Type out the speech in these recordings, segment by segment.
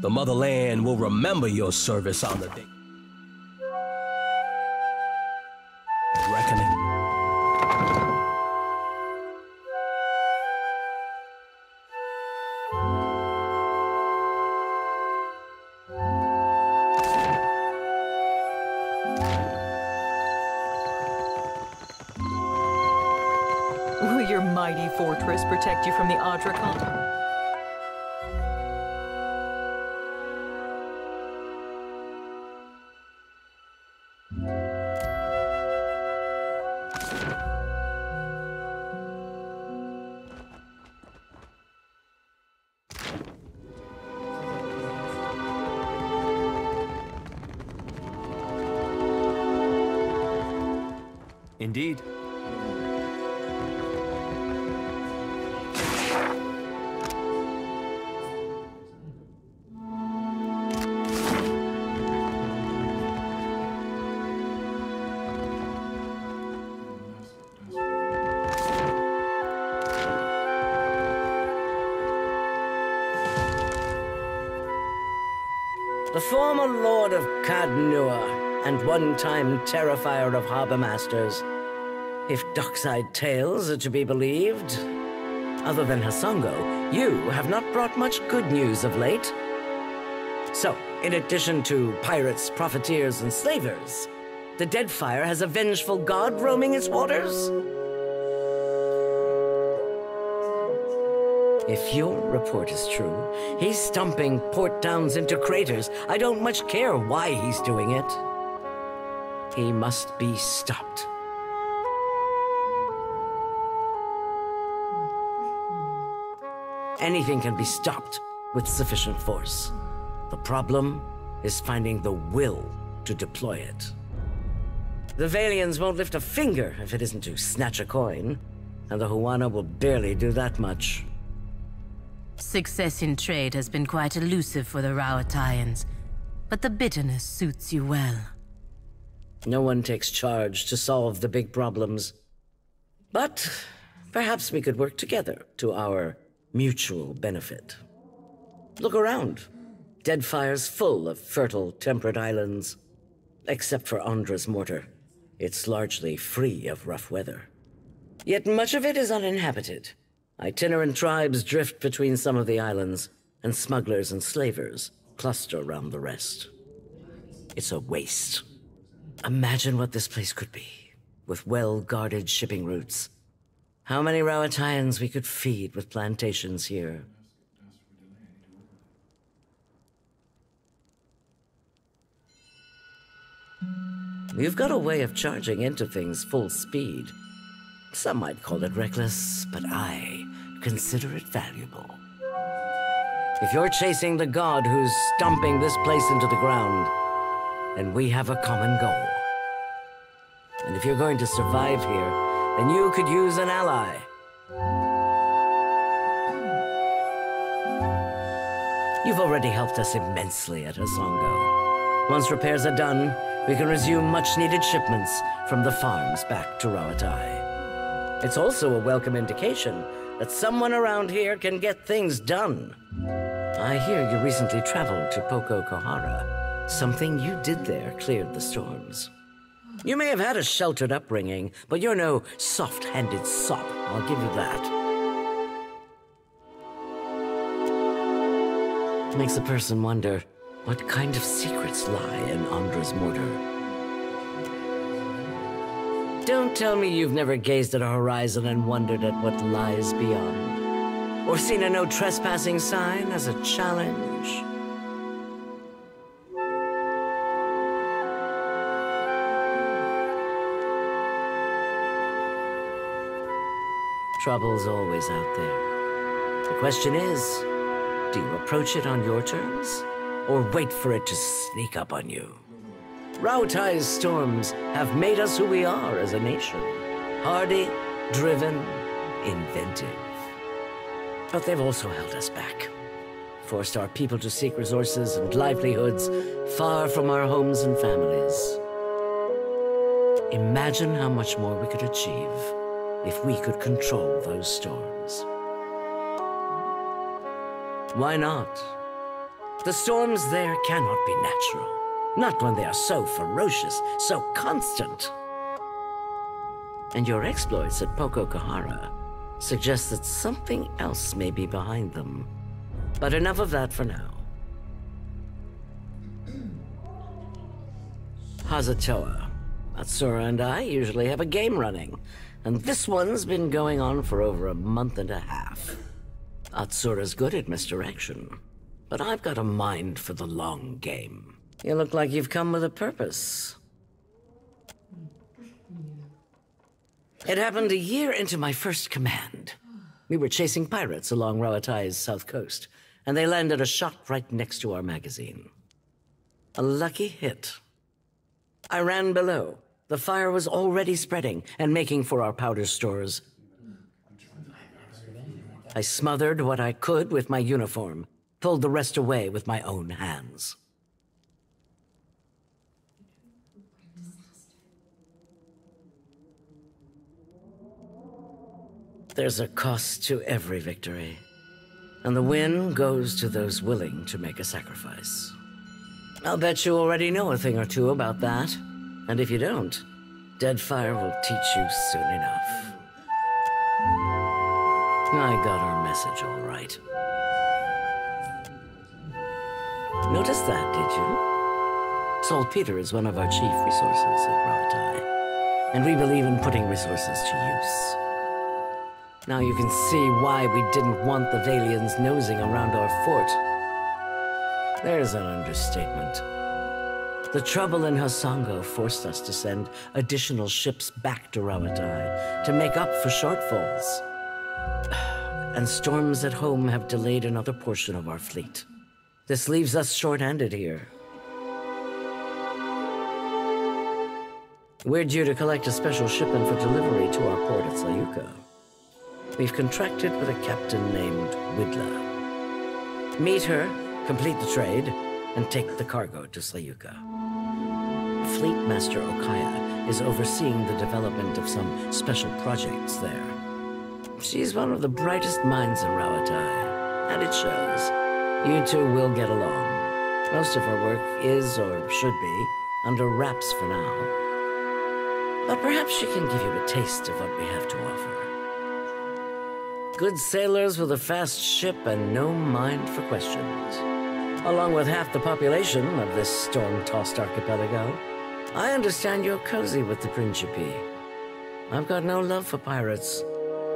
The motherland will remember your service on the day of reckoning. Will your mighty fortress protect you from the Adrakan? Indeed. The former Lord of Cadnua and one-time Terrifier of Harbor Masters. If dockside tales are to be believed, other than Hasongo, you have not brought much good news of late. So, in addition to pirates, profiteers, and slavers, the Deadfire has a vengeful god roaming its waters? If your report is true, he's stumping port towns into craters. I don't much care why he's doing it. He must be stopped. Anything can be stopped with sufficient force. The problem is finding the will to deploy it. The Valians won't lift a finger if it isn't to snatch a coin, and the Huana will barely do that much. Success in trade has been quite elusive for the Rauataians, but the bitterness suits you well. No one takes charge to solve the big problems. But perhaps we could work together to our mutual benefit. Look around. Deadfire's full of fertile, temperate islands. Except for Andra's mortar. It's largely free of rough weather. Yet much of it is uninhabited. Itinerant tribes drift between some of the islands, and smugglers and slavers cluster around the rest. It's a waste. Imagine what this place could be, with well-guarded shipping routes. How many Rauataians we could feed with plantations here. You've got a way of charging into things full speed. Some might call it reckless, but I consider it valuable. If you're chasing the god who's stomping this place into the ground, then we have a common goal. And if you're going to survive here, then you could use an ally. You've already helped us immensely at Hasongo. Once repairs are done, we can resume much-needed shipments from the farms back to Rauatai. It's also a welcome indication that someone around here can get things done. I hear you recently traveled to Poko Kohara. Something you did there cleared the storms. You may have had a sheltered upbringing, but you're no soft-handed sop, I'll give you that. Makes a person wonder what kind of secrets lie in Andra's mortar. Don't tell me you've never gazed at a horizon and wondered at what lies beyond. Or seen a no trespassing sign as a challenge? Trouble's always out there. The question is, do you approach it on your terms, or wait for it to sneak up on you? Raotai's storms have made us who we are as a nation. Hardy, driven, inventive. But they've also held us back. Forced our people to seek resources and livelihoods far from our homes and families. Imagine how much more we could achieve if we could control those storms. Why not? The storms there cannot be natural. Not when they are so ferocious, so constant. And your exploits at Poko Kahara suggest that something else may be behind them. But enough of that for now. Hazatoa, Atsura and I usually have a game running, and this one's been going on for over a month and a half. Atsura's good at misdirection, but I've got a mind for the long game. You look like you've come with a purpose. It happened a year into my first command. We were chasing pirates along Raotai's south coast, and they landed a shot right next to our magazine. A lucky hit. I ran below. The fire was already spreading and making for our powder stores. I smothered what I could with my uniform, pulled the rest away with my own hands. There's a cost to every victory, and the win goes to those willing to make a sacrifice. I'll bet you already know a thing or two about that, and if you don't, Deadfire will teach you soon enough. I got our message all right. Notice that, did you? Saltpeter is one of our chief resources at Raotai, and we believe in putting resources to use. Now you can see why we didn't want the Valians nosing around our fort. There's an understatement. The trouble in Hasango forced us to send additional ships back to Raotai to make up for shortfalls. And storms at home have delayed another portion of our fleet. This leaves us short-handed here. We're due to collect a special shipment for delivery to our port at Sayuka. We've contracted with a captain named Widla. Meet her, complete the trade, and take the cargo to Sayuka. Fleet Master Okaya is overseeing the development of some special projects there. She's one of the brightest minds in Raotai, and it shows. You two will get along. Most of her work is, or should be, under wraps for now. But perhaps she can give you a taste of what we have to offer. Good sailors with a fast ship and no mind for questions. Along with half the population of this storm-tossed archipelago, I understand you're cozy with the Principe. I've got no love for pirates,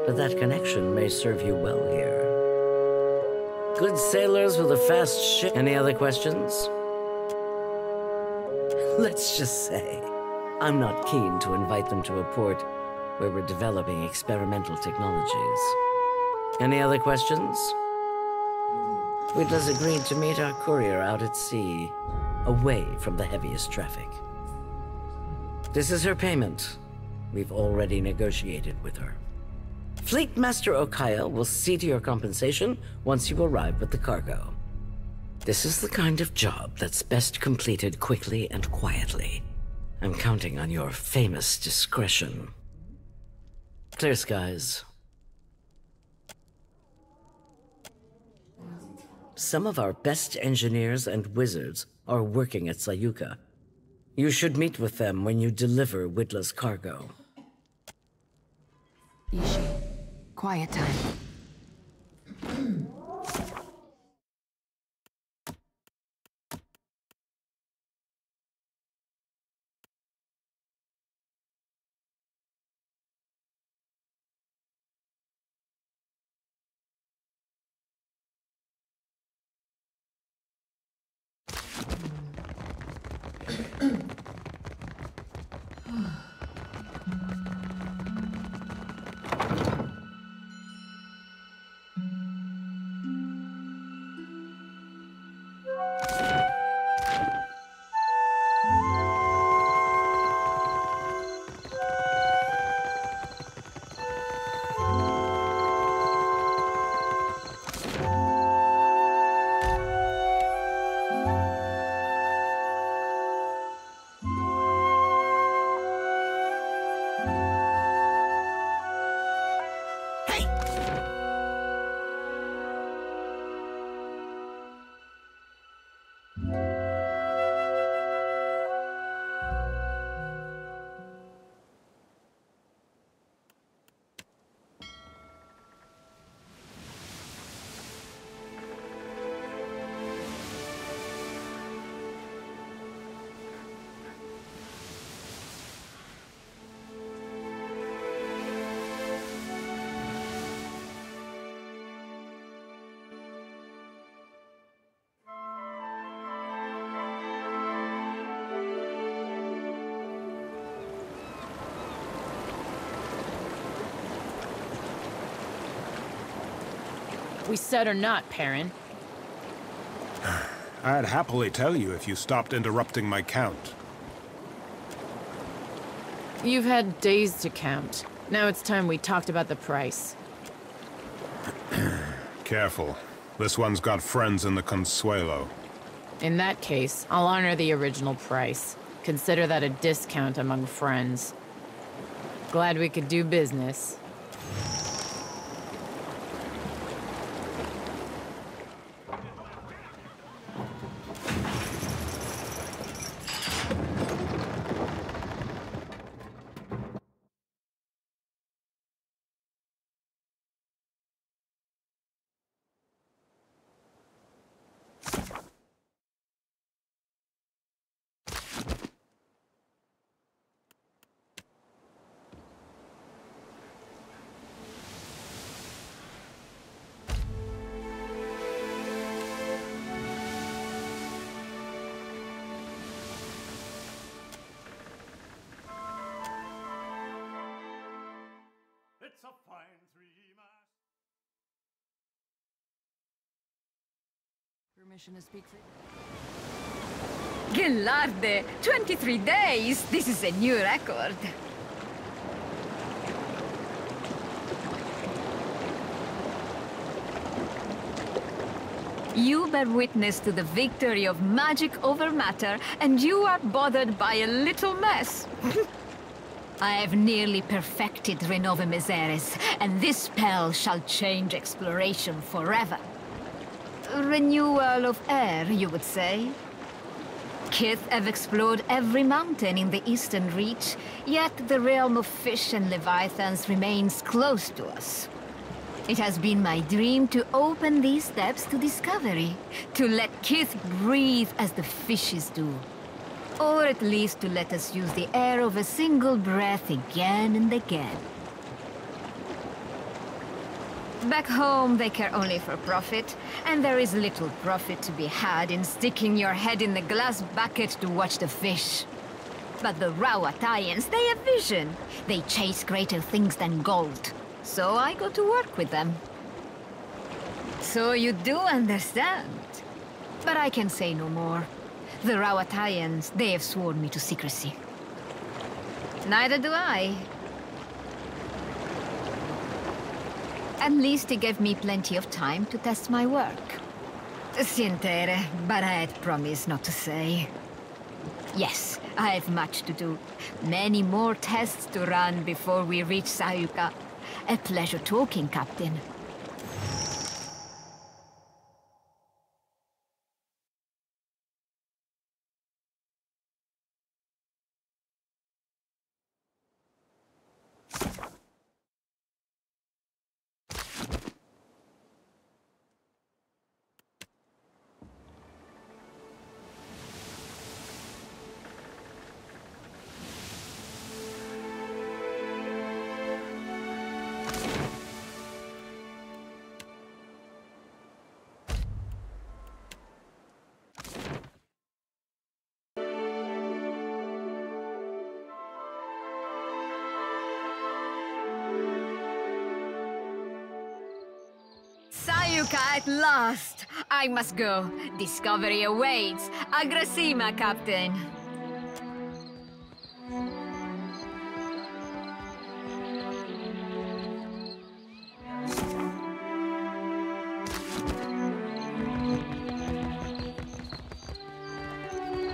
but that connection may serve you well here. Good sailors with a fast ship. Any other questions? Let's just say, I'm not keen to invite them to a port where we're developing experimental technologies. Any other questions? Widla's agreed to meet our courier out at sea, away from the heaviest traffic. This is her payment. We've already negotiated with her. Fleet Master Okaya will see to your compensation once you arrive with the cargo. This is the kind of job that's best completed quickly and quietly. I'm counting on your famous discretion. Clear skies. Some of our best engineers and wizards are working at Sayuka. You should meet with them when you deliver Widla's cargo. Ishi, quiet time. We said or not, Perrin. I'd happily tell you if you stopped interrupting my count. You've had days to count. Now it's time we talked about the price. Careful. This one's got friends in the Consuelo. In that case, I'll honor the original price. Consider that a discount among friends. Glad we could do business. It's a fine three-mast. Permission to speak for... Gillarde, 23 days! This is a new record. You bear witness to the victory of magic over matter, and you are bothered by a little mess. I have nearly perfected Renova Miseres, and this spell shall change exploration forever. Renewal of air, you would say? Kith have explored every mountain in the Eastern Reach, yet the realm of fish and leviathans remains close to us. It has been my dream to open these steps to discovery, to let Kith breathe as the fishes do. Or at least to let us use the air of a single breath again and again. Back home, they care only for profit, and there is little profit to be had in sticking your head in the glass bucket to watch the fish. But the Rawatayans, they have vision. They chase greater things than gold. So I go to work with them. So you do understand. But I can say no more. The Rawatayans, they have sworn me to secrecy. Neither do I. At least it gave me plenty of time to test my work. Sientere, but I had promised not to say. Yes, I have much to do. Many more tests to run before we reach Sayuka. A pleasure talking, Captain. Sayuka at last! I must go. Discovery awaits. Agrasima, Captain.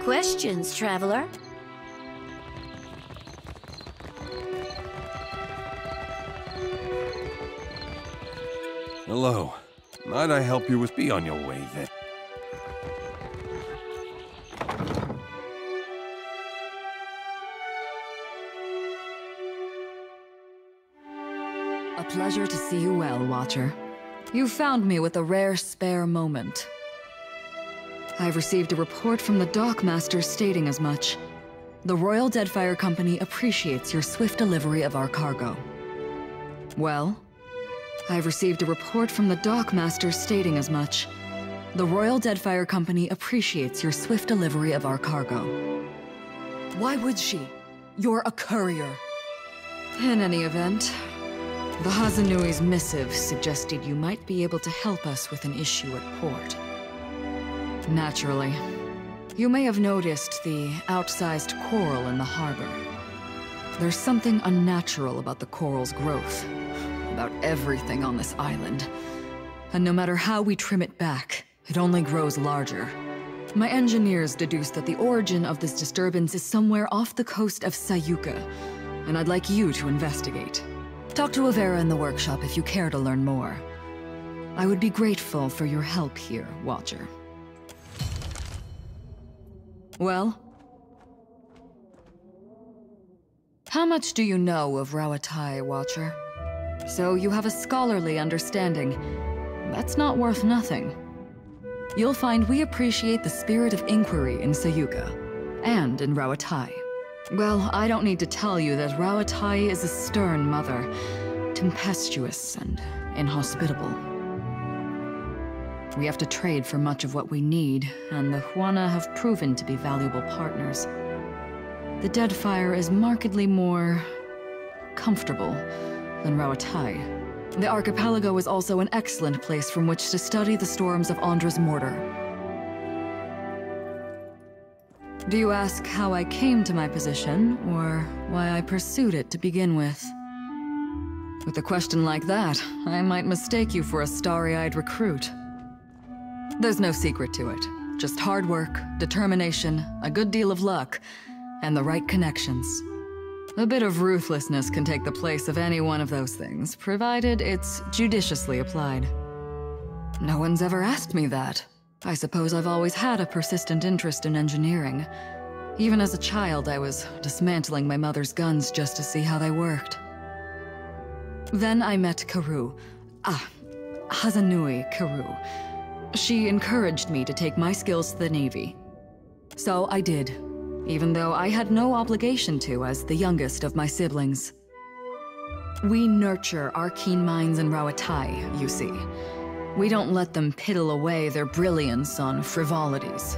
Questions, traveler? Hello. Might I help you with... Be on your way, then. A pleasure to see you well, Watcher. You found me with a rare spare moment. I've received a report from the Dockmaster stating as much. The Royal Deadfire Company appreciates your swift delivery of our cargo. Well? I've received a report from the Dockmaster stating as much. The Royal Deadfire Company appreciates your swift delivery of our cargo. Why would she? You're a courier. In any event, The Hazanui's missive suggested you might be able to help us with an issue at port. Naturally. You may have noticed the outsized coral in the harbor. There's something unnatural about the coral's growth, about everything on this island. And no matter how we trim it back, it only grows larger. My engineers deduced that the origin of this disturbance is somewhere off the coast of Sayuka, and I'd like you to investigate. Talk to Avera in the workshop if you care to learn more. I would be grateful for your help here, Watcher. Well? How much do you know of Rawatai, Watcher? So you have a scholarly understanding. That's not worth nothing. You'll find we appreciate the spirit of inquiry in Sayuka, and in Rawatai. Well, I don't need to tell you that Rawatai is a stern mother, tempestuous and inhospitable. We have to trade for much of what we need, and the Huana have proven to be valuable partners. The Deadfire is markedly more comfortable than Rawatai. The archipelago is also an excellent place from which to study the storms of Andra's mortar. Do you ask how I came to my position, or why I pursued it to begin with? With a question like that, I might mistake you for a starry-eyed recruit. There's no secret to it. Just hard work, determination, a good deal of luck, and the right connections. A bit of ruthlessness can take the place of any one of those things, provided it's judiciously applied. No one's ever asked me that. I suppose I've always had a persistent interest in engineering. Even as a child, I was dismantling my mother's guns just to see how they worked. Then I met Karu. Hazanui Karu. She encouraged me to take my skills to the Navy. So I did, even though I had no obligation to as the youngest of my siblings. We nurture our keen minds in Rawatai, you see. We don't let them piddle away their brilliance on frivolities.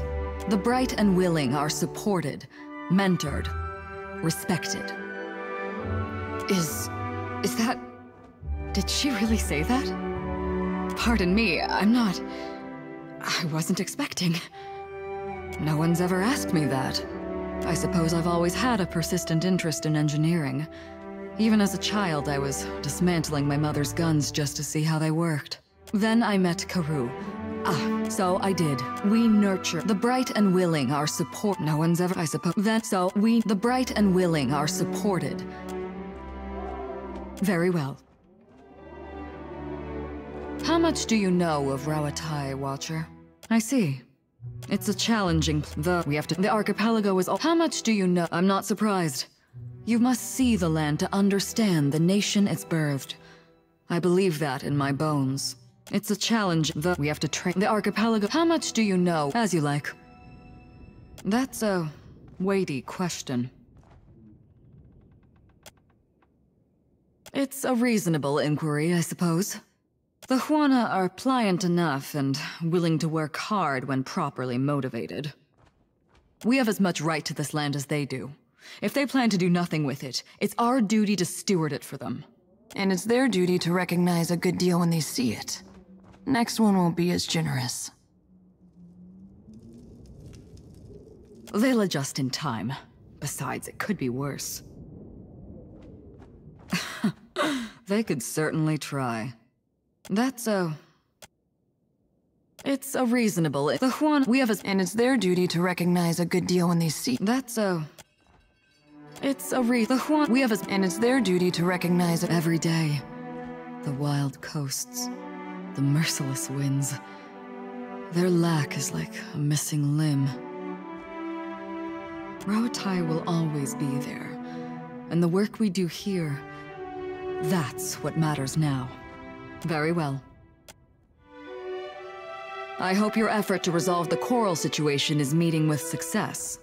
The bright and willing are supported, mentored, respected. Is that... Did she really say that? Pardon me, I wasn't expecting. No one's ever asked me that. I suppose I've always had a persistent interest in engineering. Even as a child, I was dismantling my mother's guns just to see how they worked. Then I met Karu. So I did. We nurture. The bright and willing are support. No one's ever, I suppose. The bright and willing are supported. Very well. How much do you know of Rawatai, Watcher? I see. It's a challenging... The archipelago is all... How much do you know? I'm not surprised. You must see the land to understand the nation it's birthed. I believe that in my bones. It's a challenge. We have to train... The archipelago... How much do you know? As you like. That's a weighty question. It's a reasonable inquiry, I suppose. The Huana are pliant enough and willing to work hard when properly motivated. We have as much right to this land as they do. If they plan to do nothing with it, it's our duty to steward it for them. And it's their duty to recognize a good deal when they see it. Next one won't be as generous. They'll adjust in time. Besides, it could be worse. They could certainly try. It's a reasonable... The Huan... And it's their duty to recognize a good deal when they see... And it's their duty to recognize it every day. The wild coasts. The merciless winds. Their lack is like a missing limb. Rawatai will always be there. And the work we do here... That's what matters now. Very well. I hope your effort to resolve the coral situation is meeting with success.